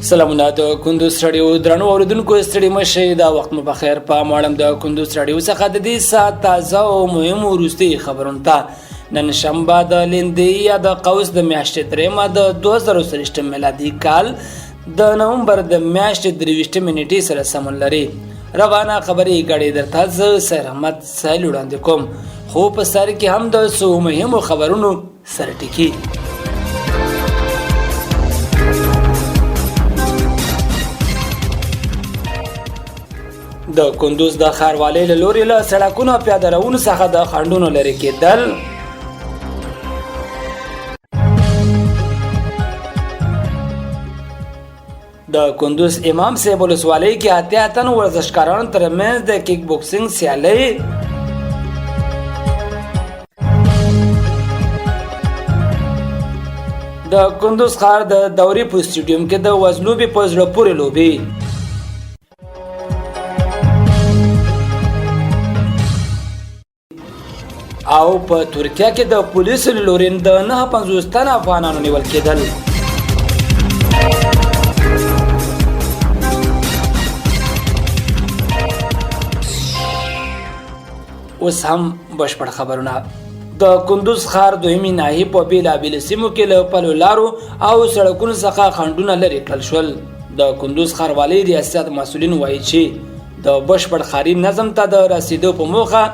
سلامونه د کندوز رادیو درنو اوریدونکو ستړي مشه دا وخت مو بخیر په ماړم د کندوز رادیو څخه د دې سات تازه او مهم وروستي خبرونه ته نن شنبه د لیندې یا د قوس د میاشتې درېمه د 2023 میلادي کال د نومبر د میاشتې 23 منېټې سره سمون لري. روانه خبرې غړي درته زه سر احمد سایل وړاندې کوم، خو په سر کې هم د څو مهمو خبرونو سره ټکی. د کندوز د ښاروالۍ له لوري له سړکونو پیاده روونو څخه د خنډونو لرې کېدل، د کندوز امام صاحب ولسوالۍ کې اتیا تن ورزشکارانو ترمنځ د کیک بوکسینګ سیالۍ، د کندوز ښار د دوري په سټیډیوم کې د وزلوبې په زړه پورې لوبې، او په ترکیه کې د پولیسو له لوري د 950 تنه افغانانو نیول کېدل. اوس هم بشپړ خبرونه. د کندوز ښار دویمې ناحیې په بېلابېلو سیمو کې له پلو لارو او سړکونو څخه خنډونه لرې کړل شول. د کندوز ښاروالۍ ریاست مسؤلین وایي چې د بشپړ ښاري نظم ته د رسیدو په موخه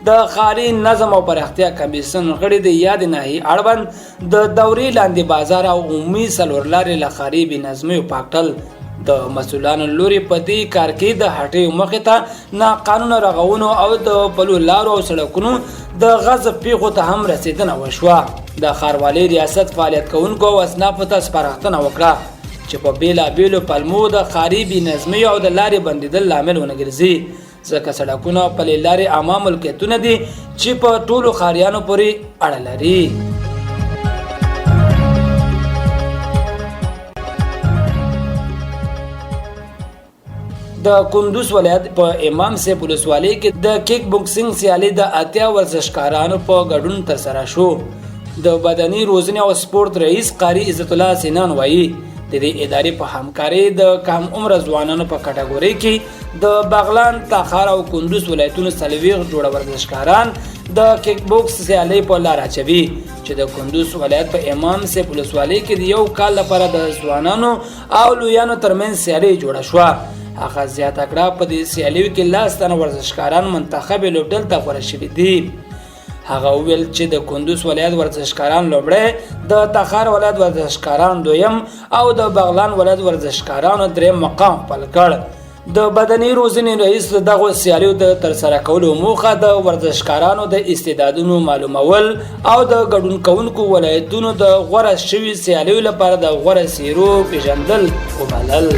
د ښاري نظم او پراختیا کمیسیون غړي د یاد ناحیې اړوند د دورې لاندې بازار او عمومي څلورلارې له ښاري بې نظمیو پاک کړل. د مسؤلانو لوري په دې کار کې د هټیو مخې ته ناقانونه رغونو او د پلو لارو او سړکونو د غصب پیښو ته هم رسیدنه وشوه. د ښاروالۍ ریاست فعالیت کوونکو او اصنافو ته سپارښتنه وکړه چې په بېلابېلو پلمو د ښاري بې نظمۍ او د لارې بندېدل لامل ونه ګرځي، ځکه سړکونه او پلې لارې عامه ملکیتونه دي چې په ټولو ښاریانو پورې اړه لري. د کندوز ولایت په امام صاحب ولسوالۍ کې د کیک بوکسینګ سیالي د اتیا ورزشکارانو په ګډون ترسره شو. د بدني روزنې او سپورت رئیس قاری عزت الله سینان وایي د دې ادارې په همکارۍ د کم عمره ځوانانو په کټګورۍ کې د بغلان، تاخار او کندوز ولایتونو 40 جوړه ورزشکاران د کیک بوکس سیالۍ په لار اچوي چې د کندوز ولایت په امام صاحب ولسوالۍ کې د یو کال لپاره د ځوانانو او لویانو ترمنځ سیالۍ جوړه شوه. هغه زیاته کړه په دې سیالیو کې 10 تنه ورزشکاران منتخب لوبډل ته غوره شوي دي. هغه وویل چې د کندوز ولایت ورزشکاران لومړی، د تخار ولایت ورزشکاران دویم او د بغلان ولایت ورزشکارانو دریم مقام خپل کړ. د بدني روزنې رئیس دغه سیالیو د ترسره کولو موخه د ورزشکارانو د استعدادونو معلومول او د ګډون کوونکو ولایتونو د غوره شوي سیالیو لپاره د غوره څیرو پیژندل وبلل.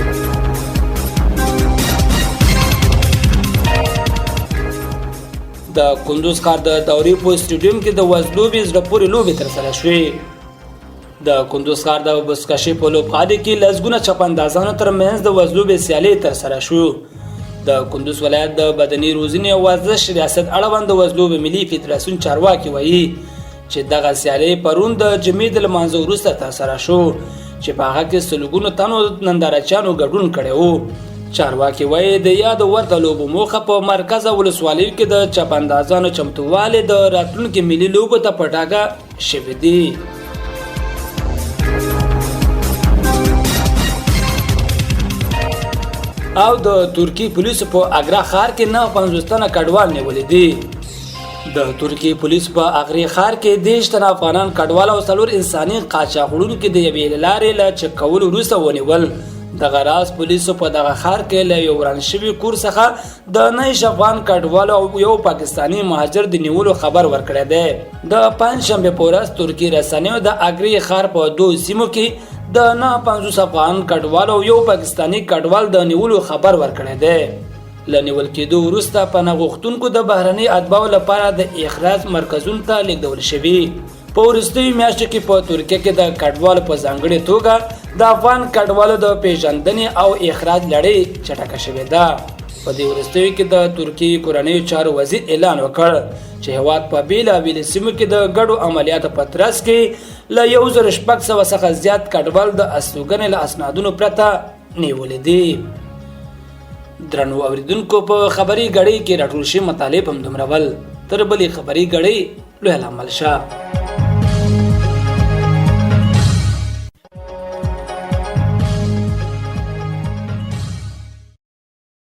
د کندوز ښار د دوري په سټیډیوم کې د وزلوبې زړه پورې لوبې ترسره شوې. د کندوز ښار د بزکشۍ په لوبغالي کې لسګونه چپاندازانو ترمنځ د وزلوبې سیالۍ ترسره شو. د کندوز ولایت د بدني روزنې او ورزش ریاست اړوند د وزلوبې ملي فدراسیون چارواکي وایي چې دغه سیالۍ پرون د جمعې د لمانځه وروسته ترسره شو چې په هغه کې سلګونو تنو نندارچیانو ګډون کړی و. چارواکي وایي د یاد ورته لوبو موخه په مرکز ولسوالیو کې د چپاندازانو چمتووالی د راتلونکي ملي لوبو ته په ټاګه شوي دي. او د ترکي پولیسو په اګرا ښار کې 950 تنه کډوال نیولي دي. د ترکي پولیس په اغري ښار کې 10 تنه افغانان کډوال او 4 انساني قاچاقړونکو د یوې لارې له چک کولو وروسته ونیول. دغه راز پولیسو په دغه ښار کې له یو وران شوي کور څخه د 9 افغان کډوالو او یو پاکستاني مهاجر د نیولو خبر ورکړی دی. د پنجشنبې په ورځ ترکي رسنیو د اګري ښار په 2 سیمو کې د 950 افغان کډوالو او یو پاکستاني کډوال د نیولو خبر ورکړی دی. له نیول کېدو وروسته پناه غوښتونکو د بهرني اتباعو لپاره د اخراج مرکزونو ته لیږدول شوي. په وروستیو میاشتو کې په ترکیه کې د کډوالو په ځانګړې توګه د افغان کډوالو د پیژندنې او اخراج لړۍ چټکه شوې ده. په دې وروستیو کې د ترکي کورنیو چارو وزیر اعلان وکړ چې هیواد په بیلابېلو سیمو کې د ګډو عملیاتو په ترڅ کې له 1600 څخه زیات کډوال د استوګنې له اسنادونو پرته نیولې دي. درنو اوریدونکو په خبري غړي کې راټول شي مطالب هم دومره ول تر بلې خبري غړي لوی عمل شه.